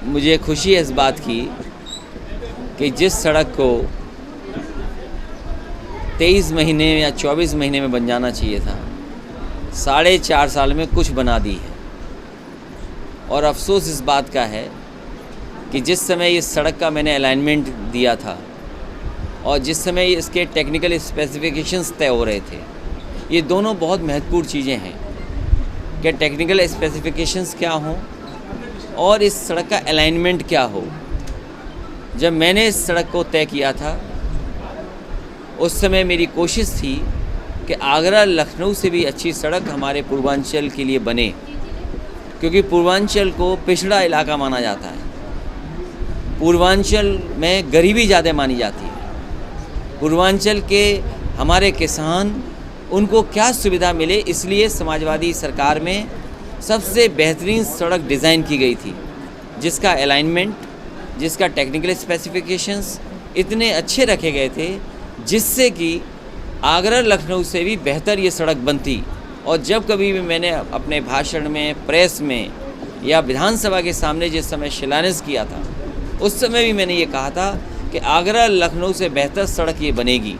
मुझे खुशी है इस बात की कि जिस सड़क को 23 महीने या 24 महीने में बन जाना चाहिए था, 4.5 साल में कुछ बना दी है। और अफसोस इस बात का है कि जिस समय इस सड़क का मैंने अलाइनमेंट दिया था और जिस समय इसके टेक्निकल स्पेसिफिकेशंस तय हो रहे थे, ये दोनों बहुत महत्वपूर्ण चीज़ें हैं कि टेक्निकल स्पेसिफिकेशंस क्या हों और इस सड़क का अलाइनमेंट क्या हो। जब मैंने इस सड़क को तय किया था उस समय मेरी कोशिश थी कि आगरा लखनऊ से भी अच्छी सड़क हमारे पूर्वांचल के लिए बने, क्योंकि पूर्वांचल को पिछड़ा इलाका माना जाता है। पूर्वांचल में गरीबी ज़्यादा मानी जाती है। पूर्वांचल के हमारे किसान, उनको क्या सुविधा मिले, इसलिए समाजवादी सरकार में सबसे बेहतरीन सड़क डिज़ाइन की गई थी, जिसका अलाइनमेंट, जिसका टेक्निकल स्पेसिफिकेशंस इतने अच्छे रखे गए थे जिससे कि आगरा लखनऊ से भी बेहतर ये सड़क बनती। और जब कभी भी मैंने अपने भाषण में, प्रेस में या विधानसभा के सामने जिस समय शिलान्यास किया था, उस समय भी मैंने ये कहा था कि आगरा लखनऊ से बेहतर सड़क ये बनेगी।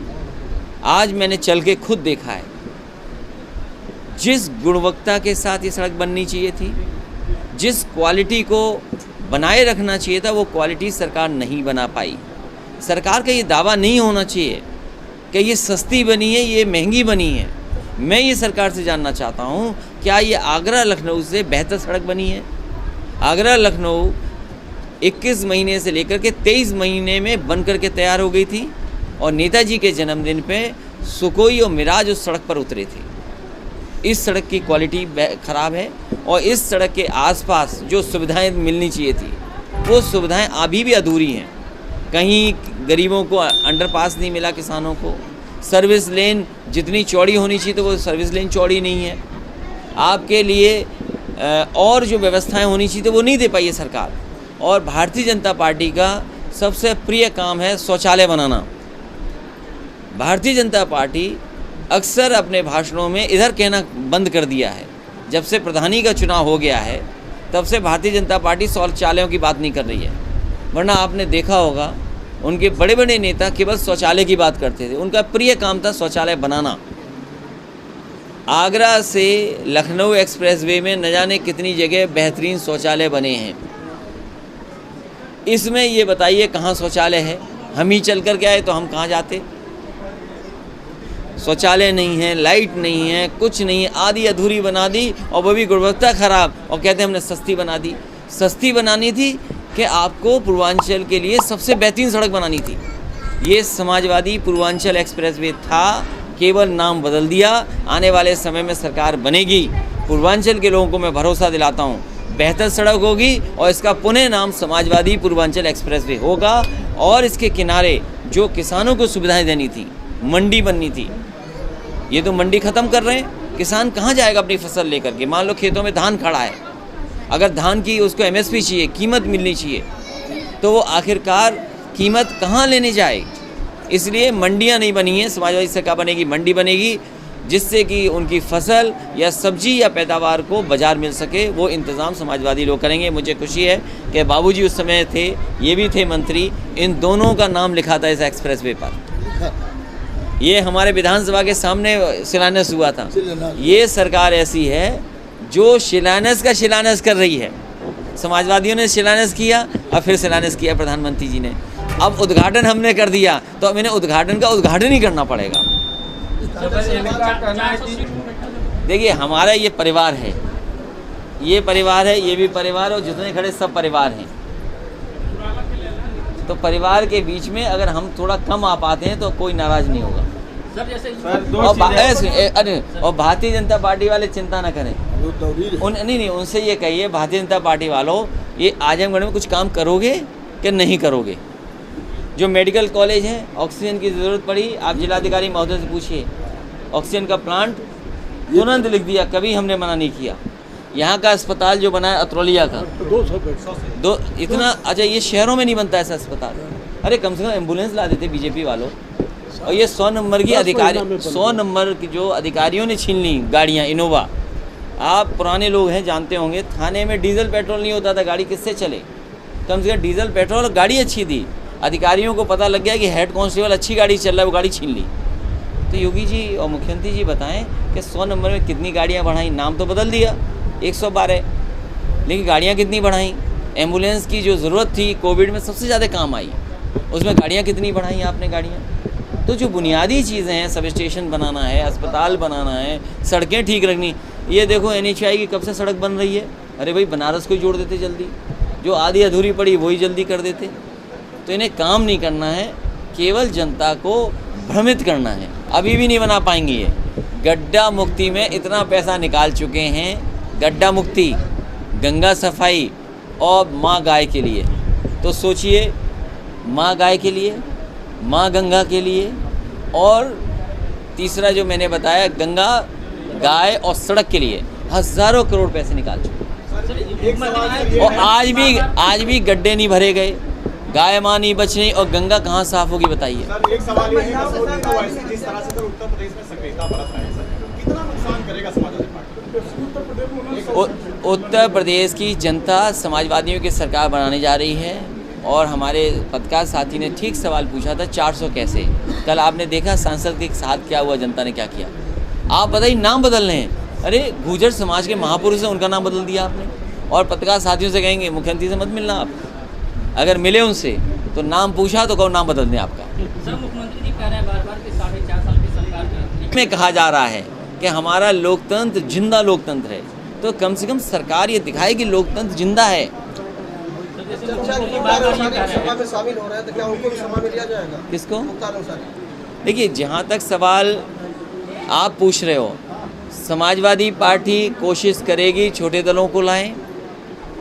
आज मैंने चल के खुद देखा है, जिस गुणवत्ता के साथ ये सड़क बननी चाहिए थी, जिस क्वालिटी को बनाए रखना चाहिए था, वो क्वालिटी सरकार नहीं बना पाई। सरकार का ये दावा नहीं होना चाहिए कि ये सस्ती बनी है, ये महंगी बनी है। मैं ये सरकार से जानना चाहता हूँ, क्या ये आगरा लखनऊ से बेहतर सड़क बनी है? आगरा लखनऊ 21 महीने से लेकर के 23 महीने में बन करके तैयार हो गई थी और नेताजी के जन्मदिन पे सुकोई और मिराज उस सड़क पर उतरे थे। इस सड़क की क्वालिटी ख़राब है और इस सड़क के आसपास जो सुविधाएं मिलनी चाहिए थी, वो सुविधाएं अभी भी अधूरी हैं। कहीं गरीबों को अंडरपास नहीं मिला, किसानों को सर्विस लेन जितनी चौड़ी होनी चाहिए तो वो सर्विस लेन चौड़ी नहीं है। आपके लिए और जो व्यवस्थाएं होनी चाहिए तो वो नहीं दे पाई है सरकार। और भारतीय जनता पार्टी का सबसे प्रिय काम है शौचालय बनाना। भारतीय जनता पार्टी अक्सर अपने भाषणों में इधर कहना बंद कर दिया है। जब से प्रधानी का चुनाव हो गया है तब से भारतीय जनता पार्टी शौचालयों की बात नहीं कर रही है, वरना आपने देखा होगा उनके बड़े बड़े नेता केवल शौचालय की बात करते थे। उनका प्रिय काम था शौचालय बनाना। आगरा से लखनऊ एक्सप्रेसवे में न जाने कितनी जगह बेहतरीन शौचालय बने हैं। इसमें ये बताइए कहाँ शौचालय है? हम ही चल कर के आए तो हम कहाँ जाते? शौचालय नहीं है, लाइट नहीं है, कुछ नहीं है, आधी अधूरी बना दी और वो भी गुणवत्ता ख़राब, और कहते हैं हमने सस्ती बना दी। सस्ती बनानी थी कि आपको पूर्वांचल के लिए सबसे बेहतरीन सड़क बनानी थी। ये समाजवादी पूर्वांचल एक्सप्रेसवे था, केवल नाम बदल दिया। आने वाले समय में सरकार बनेगी, पूर्वांचल के लोगों को मैं भरोसा दिलाता हूँ बेहतर सड़क होगी और इसका पुनः नाम समाजवादी पूर्वांचल एक्सप्रेसवे होगा। और इसके किनारे जो किसानों को सुविधाएं देनी थी, मंडी बननी थी, ये तो मंडी ख़त्म कर रहे हैं। किसान कहाँ जाएगा अपनी फसल लेकर के? मान लो खेतों में धान खड़ा है, अगर धान की उसको MSP चाहिए, कीमत मिलनी चाहिए, तो वो आखिरकार कीमत कहाँ लेने जाए? इसलिए मंडियाँ नहीं बनी हैं। समाजवादी सरकार बनेगी, मंडी बनेगी, जिससे कि उनकी फसल या सब्जी या पैदावार को बाज़ार मिल सके। वो इंतज़ाम समाजवादी लोग करेंगे। मुझे खुशी है कि बाबूजी उस समय थे, ये भी थे मंत्री, इन दोनों का नाम लिखा था इस एक्सप्रेसवे पर। ये हमारे विधानसभा के सामने शिलान्यास हुआ था। ये सरकार ऐसी है जो शिलान्यास का शिलान्यास कर रही है। समाजवादियों ने शिलान्यास किया और फिर शिलान्यास किया प्रधानमंत्री जी ने। अब उद्घाटन हमने कर दिया तो अब इन्हें उद्घाटन का उद्घाटन ही करना पड़ेगा। देखिए, हमारा ये परिवार है, ये परिवार है, ये भी परिवार, और जितने खड़े सब परिवार हैं। तो परिवार के बीच में अगर हम थोड़ा कम आ पाते हैं तो कोई नाराज़ नहीं होगा। और भारतीय जनता पार्टी वाले चिंता न करें, नहीं, उनसे ये कहिए, भारतीय जनता पार्टी वालों, ये आजमगढ़ में कुछ काम करोगे कि नहीं करोगे? जो मेडिकल कॉलेज है, ऑक्सीजन की ज़रूरत पड़ी, आप जिलाधिकारी महोदय से पूछिए, ऑक्सीजन का प्लांट तुरंत लिख दिया, कभी हमने मना नहीं किया। यहाँ का अस्पताल जो बना है अतरौलिया का, 200 इतना, अच्छा ये शहरों में नहीं बनता ऐसा अस्पताल। अरे कम से कम एम्बुलेंस ला देते बीजेपी वालों। और ये 100 नंबर की अधिकारी, 100 नंबर की जो अधिकारियों ने छीन ली गाड़ियाँ, इनोवा। आप पुराने लोग हैं, जानते होंगे, थाने में डीजल पेट्रोल नहीं होता था, गाड़ी किससे चले? कम से कम डीजल पेट्रोल और गाड़ी अच्छी दी। अधिकारियों को पता लग गया कि हेड कांस्टेबल अच्छी गाड़ी चल रहा है, वो गाड़ी छीन ली। तो योगी जी और मुख्यमंत्री जी बताएं कि 100 नंबर में कितनी गाड़ियाँ बढ़ाई। नाम तो बदल दिया 112, लेकिन गाड़ियाँ कितनी बढ़ाई। एम्बुलेंस की जो ज़रूरत थी कोविड में सबसे ज़्यादा काम आई, उसमें गाड़ियाँ कितनी बढ़ाई आपने गाड़ियाँ। तो जो बुनियादी चीज़ें हैं, सब स्टेशन बनाना है, अस्पताल बनाना है, सड़कें ठीक रखनी। ये देखो NHAI की कब से सड़क बन रही है। अरे भाई बनारस को ही जोड़ देते जल्दी, जो आधी अधूरी पड़ी वही जल्दी कर देते। तो इन्हें काम नहीं करना है, केवल जनता को भ्रमित करना है। अभी भी नहीं बना पाएंगे ये। गड्ढा मुक्ति में इतना पैसा निकाल चुके हैं, गड्ढा मुक्ति, गंगा सफाई और माँ गाय के लिए। तो सोचिए, माँ गाय के लिए, माँ गंगा के लिए, और तीसरा जो मैंने बताया गंगा, गाय और सड़क के लिए हज़ारों करोड़ पैसे निकाल चुके हैं। और आज भी गड्ढे नहीं भरे गए, गाय माँ नहीं बच रही, और गंगा कहाँ साफ होगी बताइए। सर एक सवाल ये है कि जिस तरह से उत्तर प्रदेश में सक्रियता बरत रहा है सर, कितना नुकसान करेगा समाजवादी पार्टी? उत्तर प्रदेश की जनता समाजवादियों की सरकार बनाने जा रही है। और हमारे पत्रकार साथी ने ठीक सवाल पूछा था 400 कैसे। कल आपने देखा सांसद के साथ क्या हुआ, जनता ने क्या किया। आप बताइए, नाम बदल रहे हैं। अरे गुर्जर समाज के महापुरुष हैं, उनका नाम बदल दिया आपने। और पत्रकार साथियों से कहेंगे मुख्यमंत्री से मत मिलना आप, अगर मिले उनसे तो नाम पूछा तो कहो नाम बदल दें आपका। सर मुख्यमंत्री जी कह रहे हैं बार-बार कि 4.5 साल की सरकार में कहा जा रहा है कि हमारा लोकतंत्र जिंदा लोकतंत्र है, तो कम से कम सरकार ये दिखाए कि लोकतंत्र जिंदा है। शामिल हो रहे हैं तो क्या उनको भी सभा में लिया जाएगा? किसको? देखिए, जहाँ तक सवाल आप पूछ रहे हो, समाजवादी पार्टी कोशिश करेगी छोटे दलों को लाएं,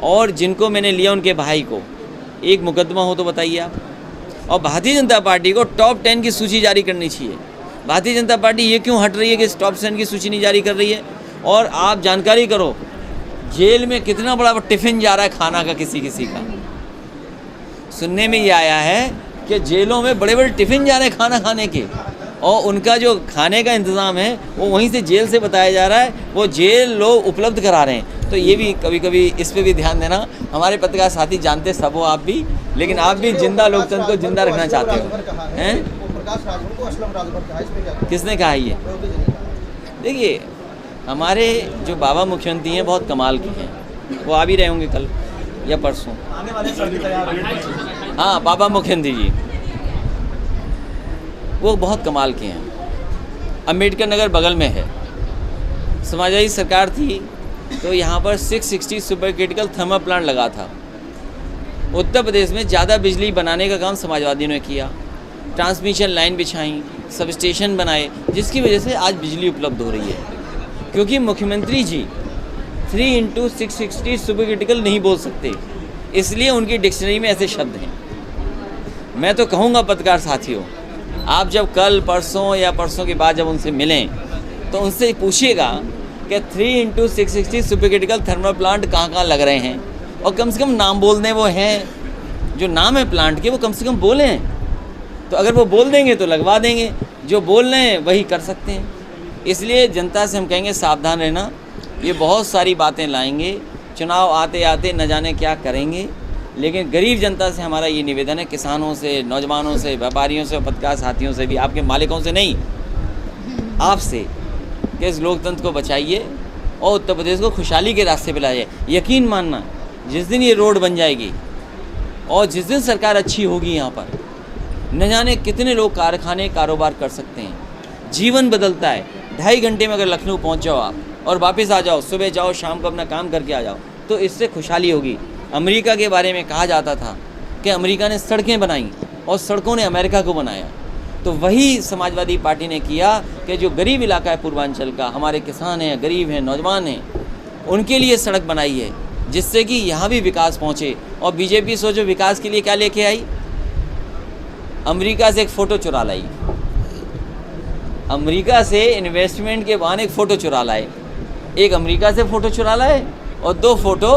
और जिनको मैंने लिया उनके भाई को एक मुकदमा हो तो बताइए आप। और भारतीय जनता पार्टी को टॉप 10 की सूची जारी करनी चाहिए। भारतीय जनता पार्टी ये क्यों हट रही है कि टॉप 10 की सूची नहीं जारी कर रही है। और आप जानकारी करो, जेल में कितना बड़ा टिफ़िन जा रहा है खाना का, किसी का। सुनने में ये आया है कि जेलों में बड़े बड़े टिफ़िन जा रहे हैं खाना खाने के, और उनका जो खाने का इंतज़ाम है वो वहीं से जेल से बताया जा रहा है, वो जेल लोग उपलब्ध करा रहे हैं। तो ये भी कभी कभी इस पे भी ध्यान देना। हमारे पत्रकार साथी जानते सब हो आप भी, लेकिन आप भी जिंदा लोकतंत्र को जिंदा रखना चाहते हो, हैं? किसने कहा ये? देखिए, हमारे जो बाबा मुख्यमंत्री हैं बहुत कमाल के हैं, वो आ भी रहे होंगे कल या परसों। हाँ, बाबा मुख्यमंत्री जी वो बहुत कमाल के हैं। अम्बेडकर नगर बगल में है, समाजवादी सरकार थी तो यहाँ पर 660 सुपर क्रिटिकल थर्मल प्लांट लगा था। उत्तर प्रदेश में ज़्यादा बिजली बनाने का काम समाजवादियों ने किया, ट्रांसमिशन लाइन बिछाई, सब स्टेशन बनाए, जिसकी वजह से आज बिजली उपलब्ध हो रही है। क्योंकि मुख्यमंत्री जी 3x660 सुपर क्रिटिकल नहीं बोल सकते, इसलिए उनकी डिक्शनरी में ऐसे शब्द हैं। मैं तो कहूँगा पत्रकार साथियों, आप जब कल परसों या परसों के बाद जब उनसे मिलें तो उनसे पूछिएगा कि 3x660 super critical thermal plant कहाँ लग रहे हैं, और कम से कम नाम बोल दें। वो हैं जो नाम है प्लांट के, वो कम से कम बोलें। तो अगर वो बोल देंगे तो लगवा देंगे, जो बोल रहे हैं वही कर सकते हैं। इसलिए जनता से हम कहेंगे सावधान रहना, ये बहुत सारी बातें लाएंगे, चुनाव आते आते न जाने क्या करेंगे। लेकिन गरीब जनता से हमारा ये निवेदन है, किसानों से, नौजवानों से, व्यापारियों से, पत्रकार साथियों से भी, आपके मालिकों से नहीं, आपसे, कि इस लोकतंत्र को बचाइए और उत्तर प्रदेश को खुशहाली के रास्ते पे लाइए। यकीन मानना, जिस दिन ये रोड बन जाएगी और जिस दिन सरकार अच्छी होगी, यहाँ पर न जाने कितने लोग कारखाने कारोबार कर सकते हैं। जीवन बदलता है। 2.5 घंटे में अगर लखनऊ पहुँच जाओ आप और वापस आ जाओ, सुबह जाओ शाम को अपना काम करके आ जाओ, तो इससे खुशहाली होगी। अमेरिका के बारे में कहा जाता था कि अमेरिका ने सड़कें बनाई और सड़कों ने अमेरिका को बनाया। तो वही समाजवादी पार्टी ने किया कि जो गरीब इलाका है पूर्वांचल का, हमारे किसान हैं, गरीब हैं, नौजवान हैं, उनके लिए सड़क बनाई है, जिससे कि यहाँ भी विकास पहुँचे। और बीजेपी सोचो विकास के लिए क्या लेके आई, अमेरिका से एक फ़ोटो चुरा लाई, अमेरिका से इन्वेस्टमेंट के बहाने एक फ़ोटो चुरा लाए। एक अमेरिका से फ़ोटो चुरा लाए और 2 फ़ोटो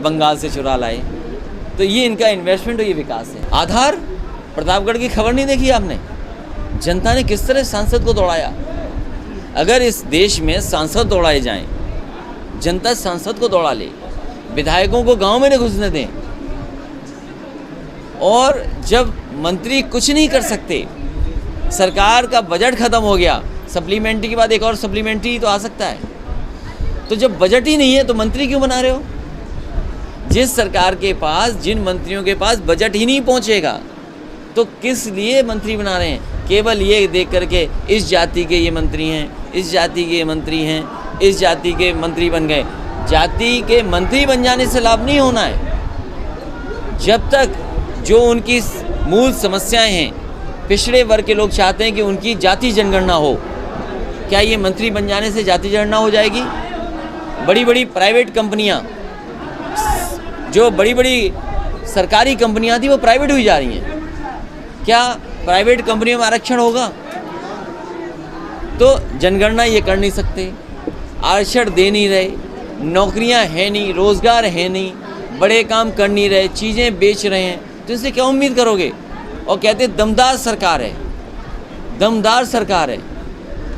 बंगाल से चुरा लाए। तो ये इनका इन्वेस्टमेंट और ये विकास है। आधार प्रतापगढ़ की खबर नहीं देखी आपने? जनता ने किस तरह सांसद को दौड़ाया। अगर इस देश में सांसद दौड़ाए जाएं, जनता सांसद को दौड़ा ले, विधायकों को गांव में न घुसने दें, और जब मंत्री कुछ नहीं कर सकते, सरकार का बजट ख़त्म हो गया, सप्लीमेंट्री के बाद एक और सप्लीमेंट्री तो आ सकता है, तो जब बजट ही नहीं है तो मंत्री क्यों बना रहे हो? जिस सरकार के पास, जिन मंत्रियों के पास बजट ही नहीं पहुंचेगा तो किस लिए मंत्री बना रहे हैं? केवल ये देख करके इस जाति के ये मंत्री हैं, इस जाति के ये मंत्री हैं, इस जाति के मंत्री बन गए। जाति के मंत्री बन जाने से लाभ नहीं होना है। जब तक जो उनकी मूल समस्याएं हैं, पिछड़े वर्ग के लोग चाहते हैं कि उनकी जाति जनगणना हो। क्या ये मंत्री बन जाने से जाति जनगणना हो जाएगी? बड़ी बड़ी प्राइवेट कंपनियां, जो बड़ी बड़ी सरकारी कंपनियां थी वो प्राइवेट हुई जा रही हैं। क्या प्राइवेट कंपनियों में आरक्षण होगा? तो जनगणना ये कर नहीं सकते, आरक्षण दे नहीं रहे, नौकरियां हैं नहीं, रोज़गार है नहीं, बड़े काम कर नहीं रहे, चीज़ें बेच रहे हैं, तो इससे क्या उम्मीद करोगे? और कहते दमदार सरकार है, दमदार सरकार है।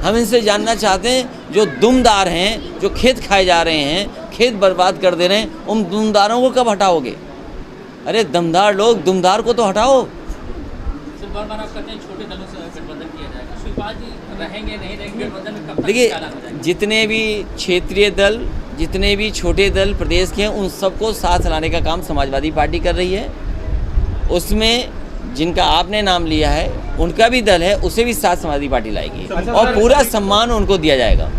हम इनसे जानना चाहते हैं, जो दुमदार हैं, जो खेत खाए जा रहे हैं, खेत बर्बाद कर दे रहे हैं, उन दुमदारों को कब हटाओगे? अरे दमदार लोग, दुमदार को तो हटाओ। सर, बार-बार आप कहते हैं छोटे दलों से गठबंधन किया जाएगा, शिवपाल जी रहेंगे नहीं रहेंगे गठबंधन में, कब तक देखिए, चालान हो जाएगा? जितने भी क्षेत्रीय दल, जितने भी छोटे दल प्रदेश के हैं, उन सबको साथ लाने का काम समाजवादी पार्टी कर रही है। उसमें जिनका आपने नाम लिया है, उनका भी दल है, उसे भी साथ समाजवादी पार्टी लाएगी और पूरा सम्मान उनको दिया जाएगा।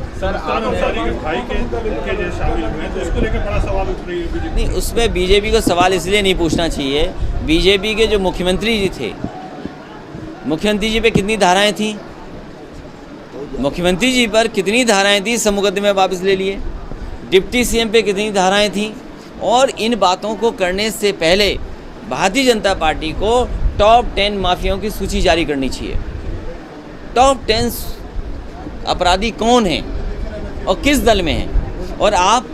नहीं, उसमें बीजेपी को सवाल इसलिए नहीं पूछना चाहिए। बीजेपी के जो मुख्यमंत्री जी थे, मुख्यमंत्री जी पे कितनी धाराएं थीं? मुख्यमंत्री जी पर कितनी धाराएं थी? सब मुकदमे वापस ले लिए। डिप्टी सीएम पे कितनी धाराएं थीं? और इन बातों को करने से पहले भारतीय जनता पार्टी को टॉप 10 माफियाओं की सूची जारी करनी चाहिए। टॉप 10 अपराधी कौन हैं और किस दल में हैं? और आप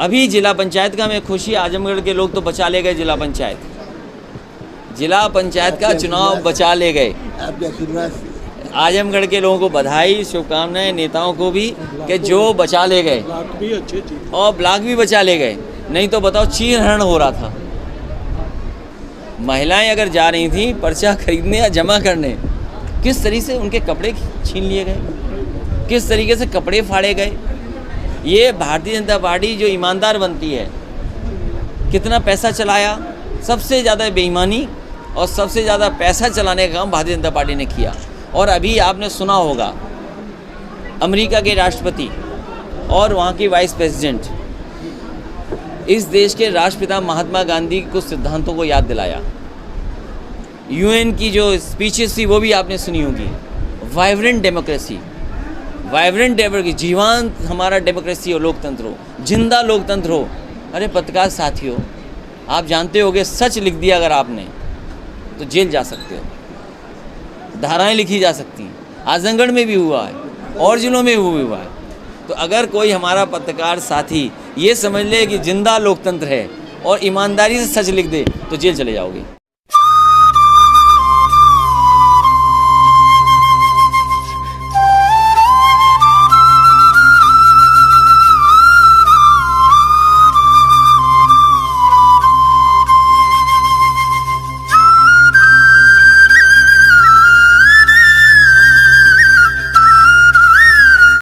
अभी जिला पंचायत का, मैं खुशी, आजमगढ़ के लोग तो बचा ले गए, जिला पंचायत का चुनाव बचा ले गए। आजमगढ़ के लोगों को बधाई, शुभकामनाएं, नेताओं को भी, कि जो बचा ले गए, और ब्लॉक भी बचा ले गए। नहीं तो बताओ, चीर हरण हो रहा था। महिलाएं अगर जा रही थी पर्चा खरीदने या जमा करने, किस तरीके से उनके कपड़े छीन लिए गए, किस तरीके से कपड़े फाड़े गए। ये भारतीय जनता पार्टी जो ईमानदार बनती है, कितना पैसा चलाया, सबसे ज़्यादा बेईमानी और सबसे ज़्यादा पैसा चलाने का काम भारतीय जनता पार्टी ने किया। और अभी आपने सुना होगा, अमेरिका के राष्ट्रपति और वहाँ की वाइस प्रेसिडेंट इस देश के राष्ट्रपिता महात्मा गांधी के कुछ सिद्धांतों को याद दिलाया। यूएन की जो स्पीचेस थी वो भी आपने सुनी होगी। वाइब्रेंट डेमोक्रेसी, जीवंत हमारा डेमोक्रेसी हो, लोकतंत्र हो, जिंदा लोकतंत्र हो। अरे पत्रकार साथियों, आप जानते होगे, सच लिख दिया अगर आपने तो जेल जा सकते हो, धाराएं लिखी जा सकती हैं। आजमगढ़ में भी हुआ है और जिलों में भी हुआ है। तो अगर कोई हमारा पत्रकार साथी ये समझ ले कि जिंदा लोकतंत्र है और ईमानदारी से सच लिख दे, तो जेल चले जाओगे।